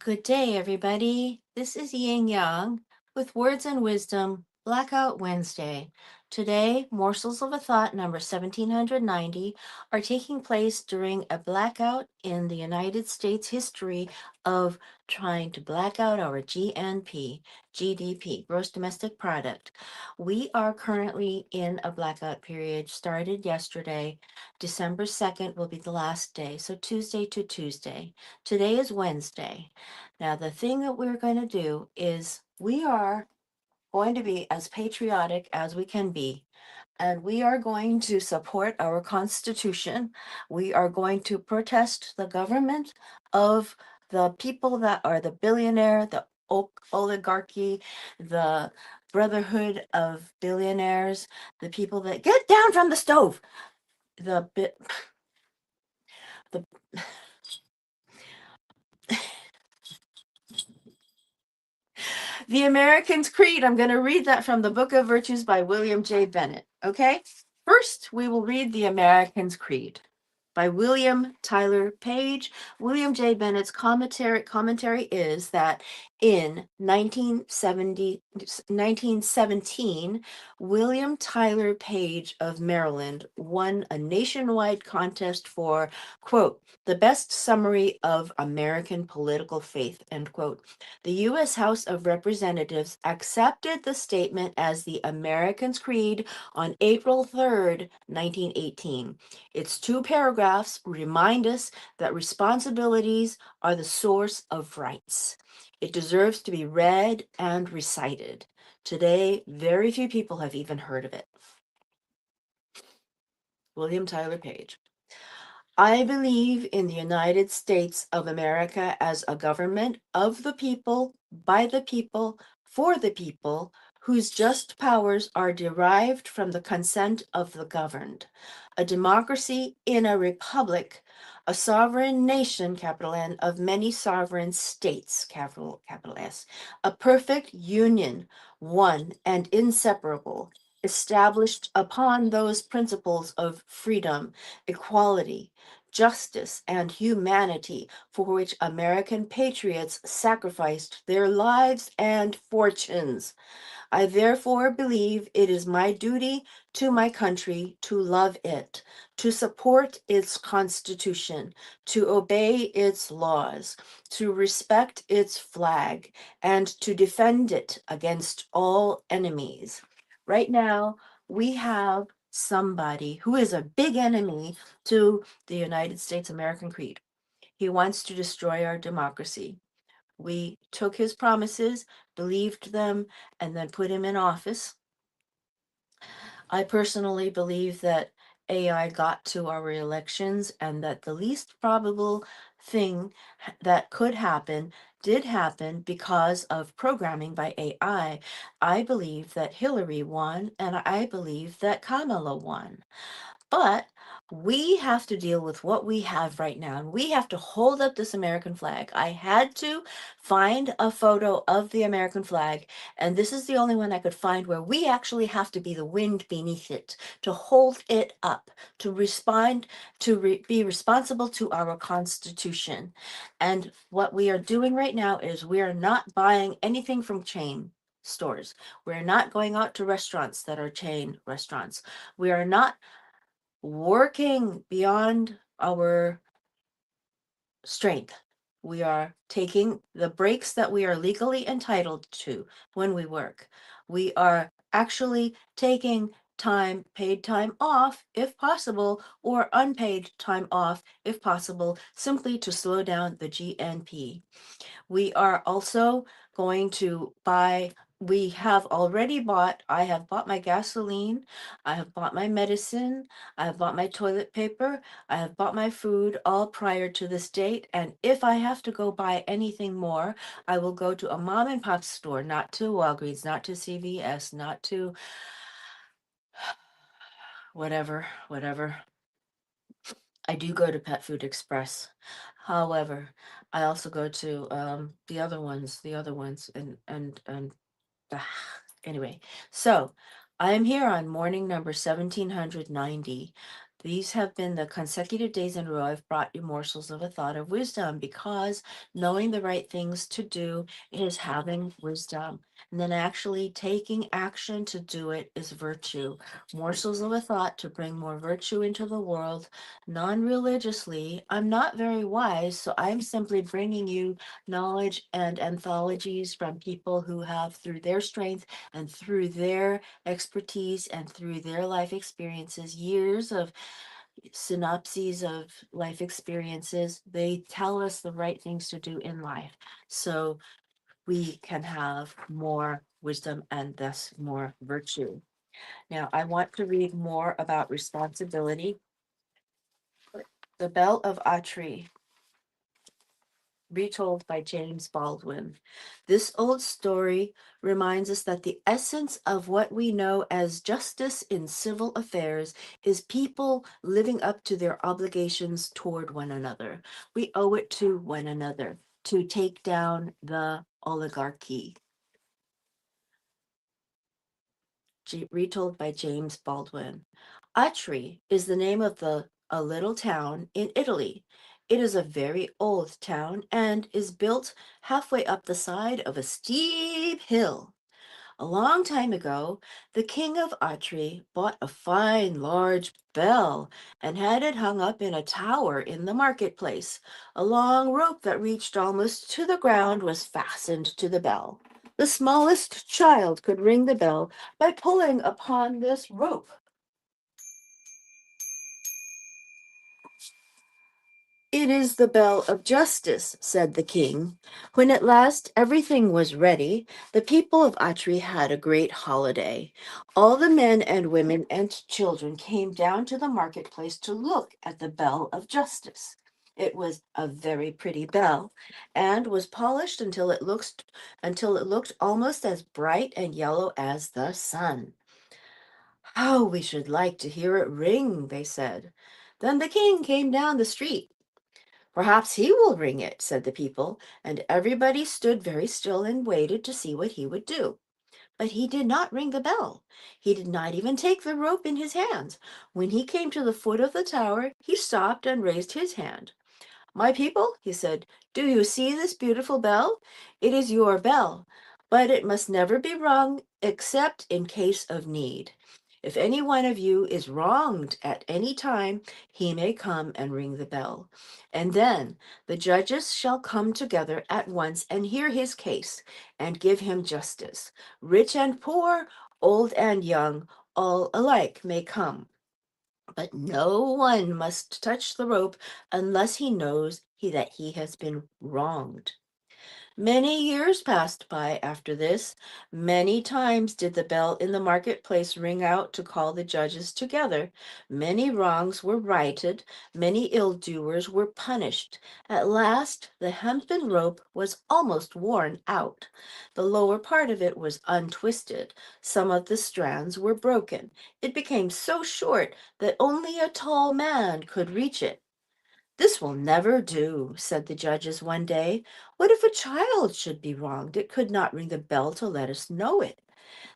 Good day, everybody. This is Yin Yang with Words and Wisdom, Blackout Wednesday. Today, Morsels of a Thought number 1790 are taking place during a blackout in the United States history of trying to black out our GDP, Gross Domestic Product. We are currently in a blackout period, started yesterday. December 2nd will be the last day, so Tuesday to Tuesday. Today is Wednesday. Now, the thing that we're going to do is we are going to be as patriotic as we can be, and we are going to support our Constitution. We are going to protest the government of the people that are the billionaire, the oligarchy, the brotherhood of billionaires, the people that get down from the stove, the bit, the The American's Creed. I'm going to read that from the Book of Virtues by William J. Bennett. Okay? First, we will read The American's Creed by William Tyler Page. William J. Bennett's commentary is that in 1917, William Tyler Page of Maryland won a nationwide contest for, quote, the best summary of American political faith, end quote. The U.S. House of Representatives accepted the statement as the American's Creed on April 3rd, 1918. Its two paragraphs remind us that responsibilities are the source of rights. It deserves to be read and recited. Today, very few people have even heard of it. William Tyler Page. I believe in the United States of America as a government of the people, by the people, for the people, whose just powers are derived from the consent of the governed. A democracy in a republic, a sovereign nation, capital N, of many sovereign states, capital S, a perfect union, one and inseparable, established upon those principles of freedom, equality, justice, and humanity for which American patriots sacrificed their lives and fortunes. I therefore believe it is my duty to my country to love it, to support its Constitution, to obey its laws, to respect its flag, and to defend it against all enemies. Right now, we have somebody who is a big enemy to the United States American Creed. He wants to destroy our democracy. We took his promises, believed them, and then put him in office. I personally believe that AI got to our elections and that the least probable thing that could happen did happen because of programming by AI. I believe that Hillary won, and I believe that Kamala won. But we have to deal with what we have right now, and we have to hold up this American flag. I had to find a photo of the American flag, and this is the only one I could find where we actually have to be the wind beneath it, to hold it up, to respond, to be responsible to our Constitution. And what we are doing right now is we are not buying anything from chain stores. We're not going out to restaurants that are chain restaurants. We are not working beyond our strength. We are taking the breaks that we are legally entitled to when we work. We are actually taking time, paid time off if possible, or unpaid time off if possible, simply to slow down the GNP. We are also going to buy, we have already bought, I have bought my gasoline, I have bought my medicine, I have bought my toilet paper, I have bought my food all prior to this date. And if I have to go buy anything more, I will go to a mom and pop store, not to Walgreens, not to CVS, not to whatever. I do go to Pet Food Express. However, I also go to the other ones, and anyway. So I'm here on morning number 1790. These have been the consecutive days in a row I've brought you morsels of a thought of wisdom, because knowing the right things to do is having wisdom. And then actually taking action to do it is virtue. Morsels of a thought to bring more virtue into the world, non religiously. I'm not very wise, so I'm simply bringing you knowledge and anthologies from people who have, through their strength and through their expertise and through their life experiences, years of synopses of life experiences, they tell us the right things to do in life so we can have more wisdom and thus more virtue. Now, I want to read more about responsibility. The Bell of Atri, retold by James Baldwin. This old story reminds us that the essence of what we know as justice in civil affairs is people living up to their obligations toward one another. We owe it to one another to take down the oligarchy. Retold by James Baldwin. Atri is the name of a little town in Italy. It is a very old town and is built halfway up the side of a steep hill. A long time ago, the king of Atri bought a fine large bell and had it hung up in a tower in the marketplace. A long rope that reached almost to the ground was fastened to the bell. The smallest child could ring the bell by pulling upon this rope. It is the bell of justice, said the king. When at last everything was ready, the people of Atri had a great holiday. All the men and women and children came down to the marketplace to look at the bell of justice. It was a very pretty bell and was polished until it looked almost as bright and yellow as the sun. How we should like to hear it ring, they said. Then the king came down the street. Perhaps he will ring it, said the people, and everybody stood very still and waited to see what he would do. But he did not ring the bell. He did not even take the rope in his hands. When he came to the foot of the tower, he stopped and raised his hand. My people, he said, do you see this beautiful bell? It is your bell, but it must never be rung except in case of need. If any one of you is wronged at any time, he may come and ring the bell. And then the judges shall come together at once and hear his case and give him justice. Rich and poor, old and young, all alike may come. But no one must touch the rope unless he knows that he has been wronged. Many years passed by after this. Many times did the bell in the marketplace ring out to call the judges together. Many wrongs were righted, many ill-doers were punished. At last, the hempen rope was almost worn out. The lower part of it was untwisted. Some of the strands were broken. It became so short that only a tall man could reach it. This will never do, said the judges one day. What if a child should be wronged? It could not ring the bell to let us know it.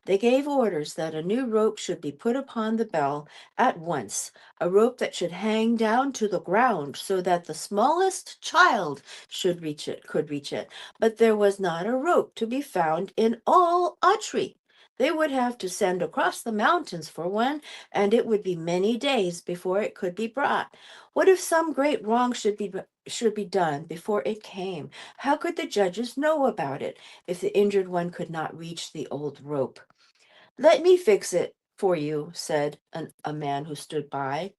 They gave orders that a new rope should be put upon the bell at once, a rope that should hang down to the ground so that the smallest child could reach it. But there was not a rope to be found in all Atri. They would have to send across the mountains for one, and it would be many days before it could be brought. What if some great wrong should be done before it came? How could the judges know about it if the injured one could not reach the old rope? Let me fix it for you, said a man who stood by.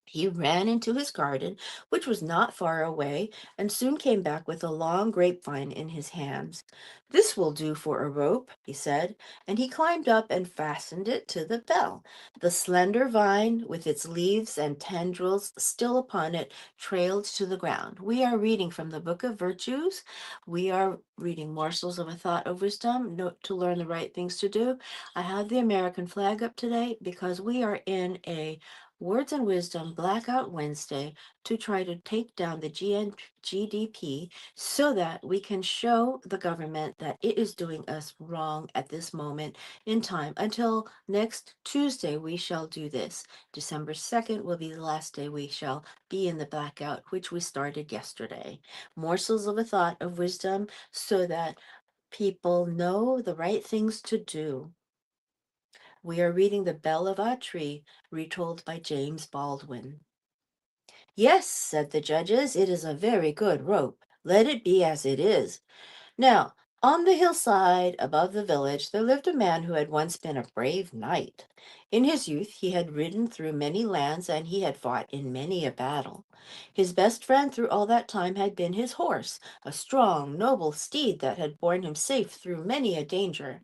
He ran into his garden, which was not far away, and soon came back with a long grapevine in his hands. This will do for a rope, he said, and he climbed up and fastened it to the bell. The slender vine, with its leaves and tendrils still upon it, trailed to the ground. We are reading from the Book of Virtues. We are reading morsels of a thought of wisdom to learn the right things to do. I have the American flag up today because we are in a Words and Wisdom Blackout Wednesday to try to take down the GDP so that we can show the government that it is doing us wrong at this moment in time. Until next Tuesday, we shall do this. December 2nd will be the last day we shall be in the blackout, which we started yesterday. Morsels of a thought of wisdom so that people know the right things to do. We are reading The Bell of Atri, retold by James Baldwin. Yes, said the judges, it is a very good rope. Let it be as it is. Now, on the hillside above the village, there lived a man who had once been a brave knight. In his youth, he had ridden through many lands and he had fought in many a battle. His best friend through all that time had been his horse, a strong, noble steed that had borne him safe through many a danger.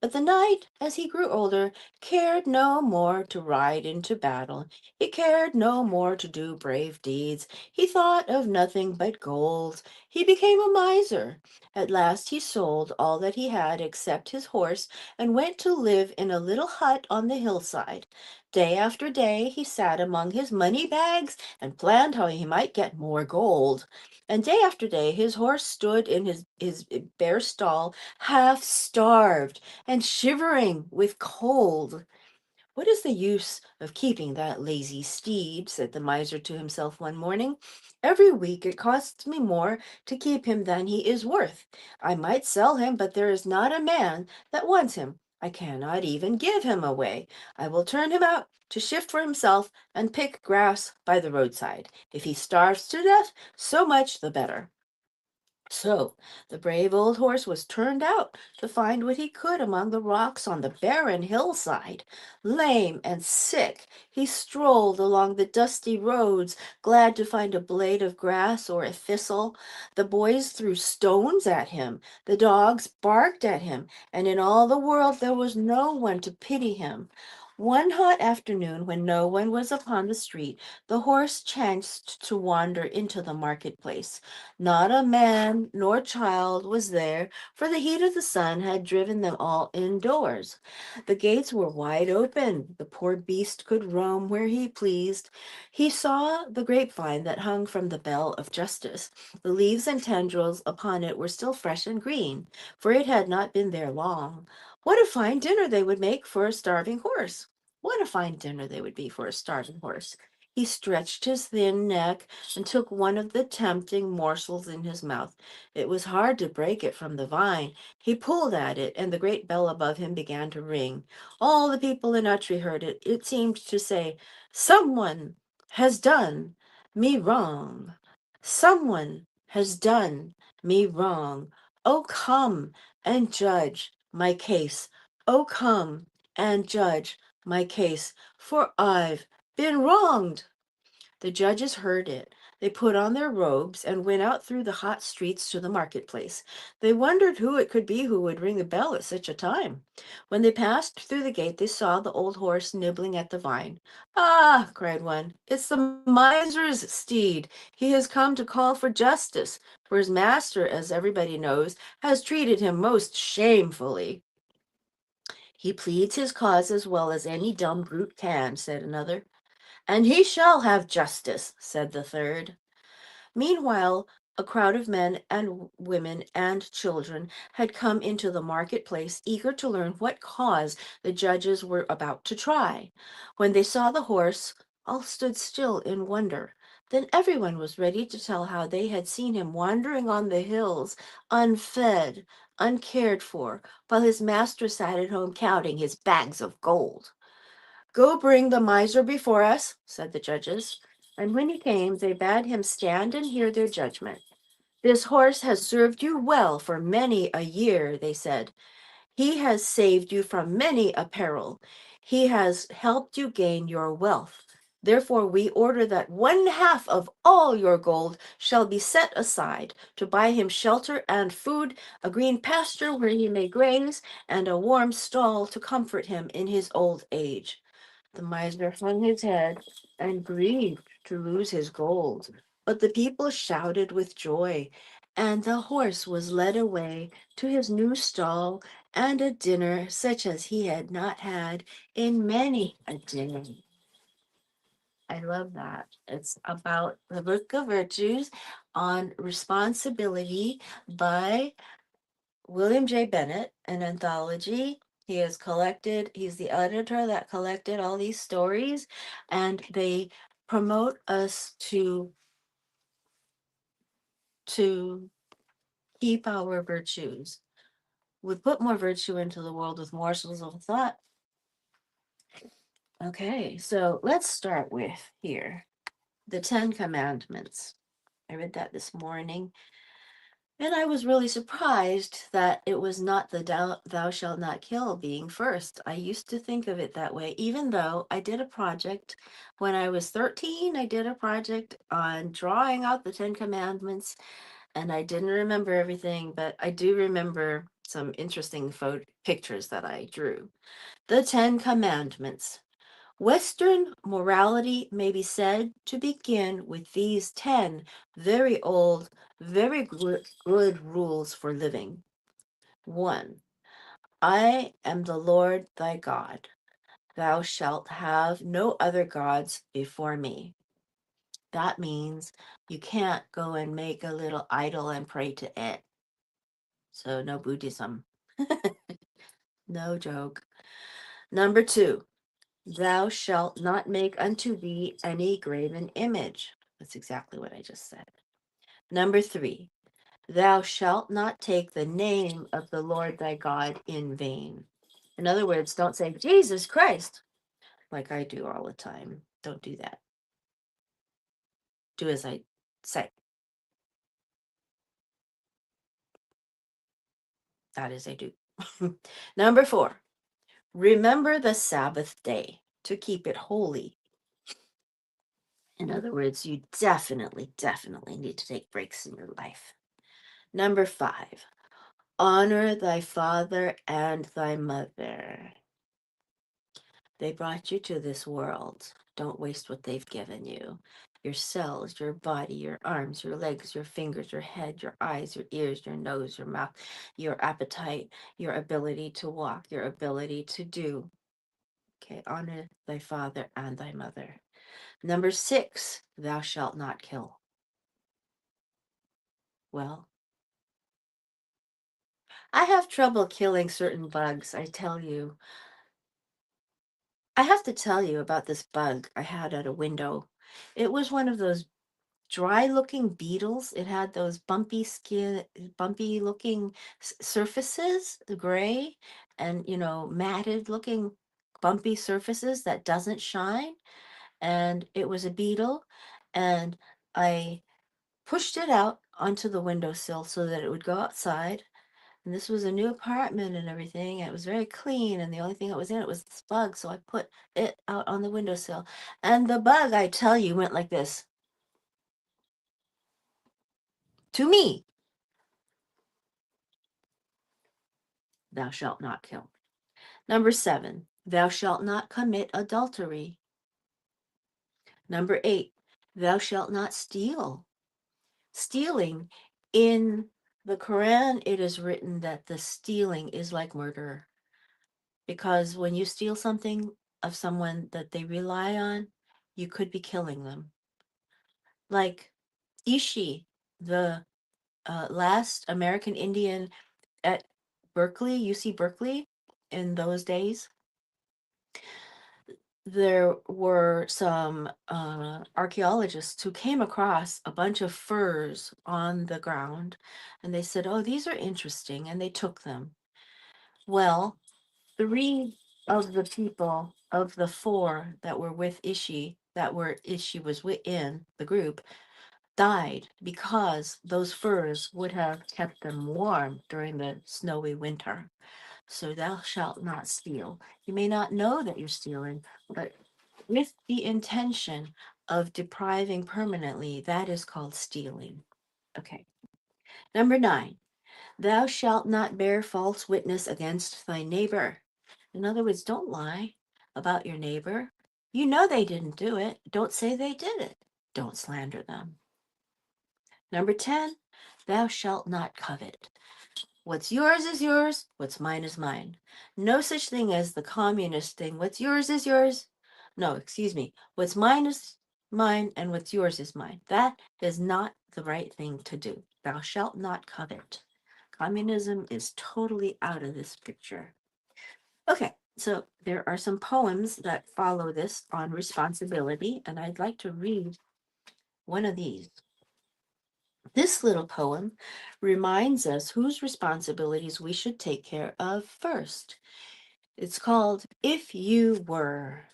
But the knight, as he grew older, cared no more to ride into battle. He cared no more to do brave deeds. He thought of nothing but gold. He became a miser. At last he sold all that he had except his horse and went to live in a little hut on the hillside. Day after day he sat among his money bags and planned how he might get more gold. And day after day his horse stood in his bare stall, half starved and shivering with cold. What is the use of keeping that lazy steed? Said the miser to himself one morning. Every week it costs me more to keep him than he is worth. I might sell him, but there is not a man that wants him. I cannot even give him away. I will turn him out to shift for himself and pick grass by the roadside. If he starves to death, so much the better. So the brave old horse was turned out to find what he could among the rocks on the barren hillside. Lame and sick, he strolled along the dusty roads, glad to find a blade of grass or a thistle. The boys threw stones at him, the dogs barked at him, and in all the world there was no one to pity him. One hot afternoon, when no one was upon the street, the horse chanced to wander into the marketplace. Not a man nor child was there, for the heat of the sun had driven them all indoors. The gates were wide open. The poor beast could roam where he pleased. He saw the grapevine that hung from the bell of justice. The leaves and tendrils upon it were still fresh and green, for it had not been there long. What a fine dinner they would make for a starving horse! What a fine dinner they would be for a starving horse! He stretched his thin neck and took one of the tempting morsels in his mouth. It was hard to break it from the vine. He pulled at it, and the great bell above him began to ring. All the people in Utri heard it. It seemed to say, "Someone has done me wrong. Someone has done me wrong. Oh, come and judge my case. Oh, come and judge my case, for I've been wronged." The judges heard it. They put on their robes and went out through the hot streets to the marketplace. They wondered who it could be who would ring the bell at such a time. When they passed through the gate, they saw the old horse nibbling at the vine. "Ah!" cried one, "it's the miser's steed. He has come to call for justice, for his master, as everybody knows, has treated him most shamefully." "He pleads his cause as well as any dumb brute can," said another. "And he shall have justice," said the third. Meanwhile, a crowd of men and women and children had come into the marketplace, eager to learn what cause the judges were about to try. When they saw the horse, all stood still in wonder. Then everyone was ready to tell how they had seen him wandering on the hills, unfed, uncared for, while his master sat at home counting his bags of gold. "Go bring the miser before us," said the judges. And when he came, they bade him stand and hear their judgment. "This horse has served you well for many a year," they said. "He has saved you from many a peril. He has helped you gain your wealth. Therefore, we order that 1/2 of all your gold shall be set aside to buy him shelter and food, a green pasture where he may graze, and a warm stall to comfort him in his old age." The miser hung his head and grieved to lose his gold, but the people shouted with joy, and the horse was led away to his new stall and a dinner such as he had not had in many a day. I love that. It's about the Book of Virtues on Responsibility by William J. Bennett, an anthology. He's the editor that collected all these stories, and they promote us to keep our virtues. We put more virtue into the world with morsels of thought. Okay, so let's start with here the Ten Commandments. I read that this morning, and I was really surprised that it was not the thou shalt not kill being first. I used to think of it that way, even though I did a project when I was 13. I did a project on drawing out the Ten Commandments, and I didn't remember everything, but I do remember some interesting pictures that I drew. The Ten Commandments. Western morality may be said to begin with these 10 very old, very good rules for living. 1. I am the Lord thy God. Thou shalt have no other gods before me. That means you can't go and make a little idol and pray to it. So, no Buddhism. No joke. Number 2. Thou shalt not make unto thee any graven image. That's exactly what I just said. Number 3, thou shalt not take the name of the Lord thy God in vain. In other words, don't say Jesus Christ like I do all the time. Don't do that. Do as I say. That is, I do. Number 4, remember the Sabbath day to keep it holy. In other words, you definitely need to take breaks in your life. Number 5, honor thy father and thy mother. They brought you to this world. Don't waste what they've given you. Your cells, your body, your arms, your legs, your fingers, your head, your eyes, your ears, your nose, your mouth, your appetite, your ability to walk, your ability to do. Okay, honor thy father and thy mother. Number 6, thou shalt not kill. Well, I have trouble killing certain bugs, I tell you. I have to tell you about this bug I had at a window. It was one of those dry looking beetles. It had those bumpy skin, bumpy looking surfaces, the gray, and matted looking bumpy surfaces that doesn't shine. And it was a beetle, and I pushed it out onto the windowsill so that it would go outside. And this was a new apartment and everything. It was very clean, and the only thing that was in it was this bug. So I put it out on the windowsill. And the bug, I tell you, went like this to me. Thou shalt not kill. Number 7, thou shalt not commit adultery. Number 8, thou shalt not steal. Stealing, in the Quran, it is written that the stealing is like murder. Because when you steal something of someone that they rely on, you could be killing them. Like Ishi, the last American Indian at Berkeley, UC Berkeley, in those days, there were some archaeologists who came across a bunch of furs on the ground, and they said, "Oh, these are interesting," and they took them. Well, 3 of the people of the 4 that were with Ishi, Ishi was in the group, died because those furs would have kept them warm during the snowy winter. So thou shalt not steal. You may not know that you're stealing, but with the intention of depriving permanently, that is called stealing. Okay. Number 9, thou shalt not bear false witness against thy neighbor. In other words, don't lie about your neighbor. You know they didn't do it. Don't say they did it. Don't slander them. Number 10, thou shalt not covet. What's yours is yours. What's mine is mine. No such thing as the communist thing. What's yours is yours. No, excuse me. What's mine is mine, and what's yours is mine. That is not the right thing to do. Thou shalt not covet. Communism is totally out of this picture. Okay, so there are some poems that follow this on responsibility, and I'd like to read one of these. This little poem reminds us whose responsibilities we should take care of first. It's called If You Were.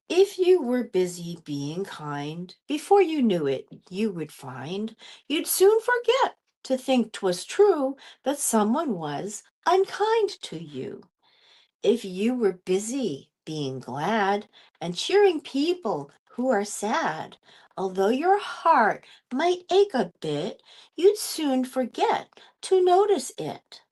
If you were busy being kind, before you knew it, you would find you'd soon forget to think 'twas true that someone was unkind to you. If you were busy being glad and cheering people who are sad, although your heart might ache a bit, you'd soon forget to notice it.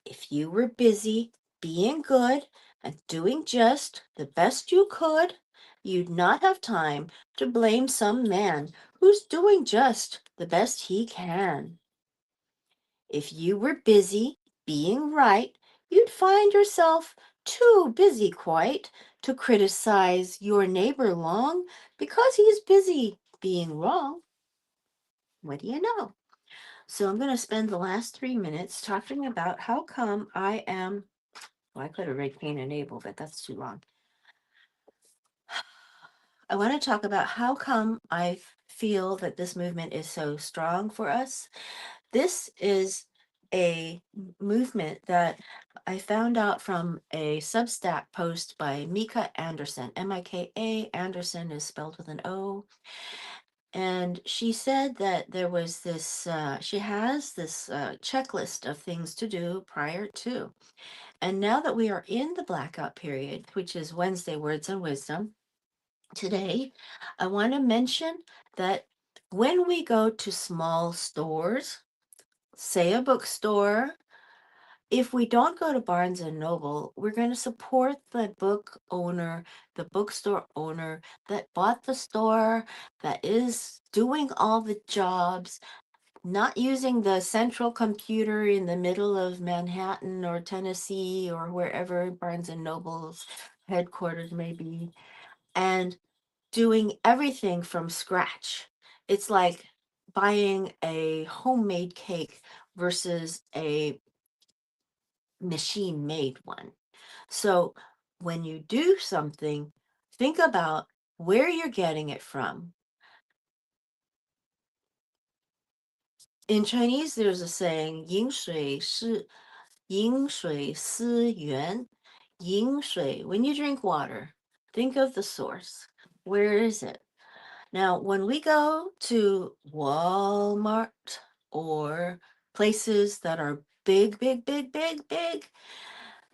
If you were busy being good and doing just the best you could, you'd not have time to blame some man who's doing just the best he can. If you were busy being right, you'd find yourself too busy quite to criticize your neighbor long because he's busy being wrong. What do you know? So I'm going to spend the last 3 minutes talking about how come I am, well, I could have read Cain and Abel, but that's too long. I want to talk about how come I feel that this movement is so strong for us. This is a movement that I found out from a Substack post by Mika Anderson. Mika Anderson is spelled with an O. And she said that there was this, she has this checklist of things to do prior to. And now that we are in the blackout period, which is Wednesday Words and Wisdom, today I want to mention that when we go to small stores, say a bookstore, if we don't go to Barnes and Noble, we're going to support the book owner, the bookstore owner that bought the store, that is doing all the jobs, not using the central computer in the middle of Manhattan or Tennessee or wherever Barnes and Noble's headquarters may be, and doing everything from scratch. It's like buying a homemade cake versus a machine made one. So when you do something, think about where you're getting it from. In Chinese, there's a saying, 饮水思源. 饮水, when you drink water, think of the source. Where is it? Now, when we go to Walmart or places that are big, big, big, big, big,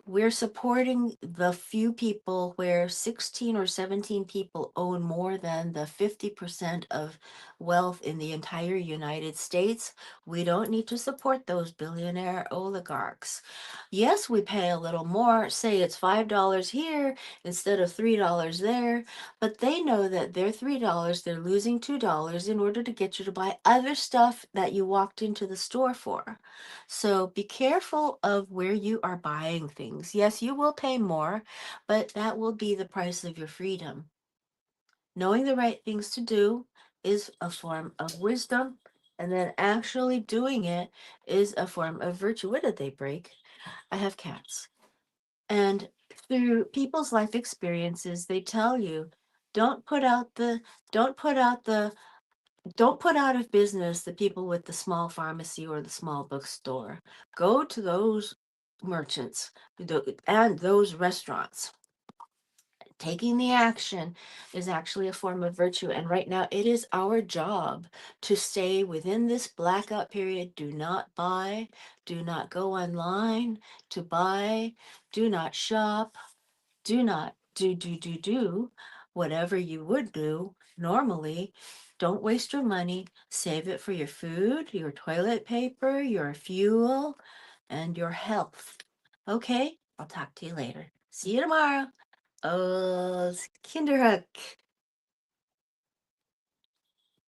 we're supporting the few people where 16 or 17 people own more than the 50% of wealth in the entire United States. We don't need to support those billionaire oligarchs. Yes, we pay a little more, say it's $5 here instead of $3 there, but they know that their $3, they're losing $2 in order to get you to buy other stuff that you walked into the store for. So be careful of where you are buying things. Yes, you will pay more, but that will be the price of your freedom. Knowing the right things to do is a form of wisdom, and then actually doing it is a form of virtue. What did they break? I have cats. And through people's life experiences, they tell you, don't put out the, don't put out the don't put out of business the people with the small pharmacy or the small bookstore. Go to those merchants and those restaurants. Taking the action is actually a form of virtue. And right now, it is our job to stay within this blackout period. Do not buy, do not go online to buy, do not shop, do not do whatever you would do normally. Don't waste your money. Save it for your food, your toilet paper, your fuel, and your health. Okay, I'll talk to you later. See you tomorrow. Oh, Kinderhook.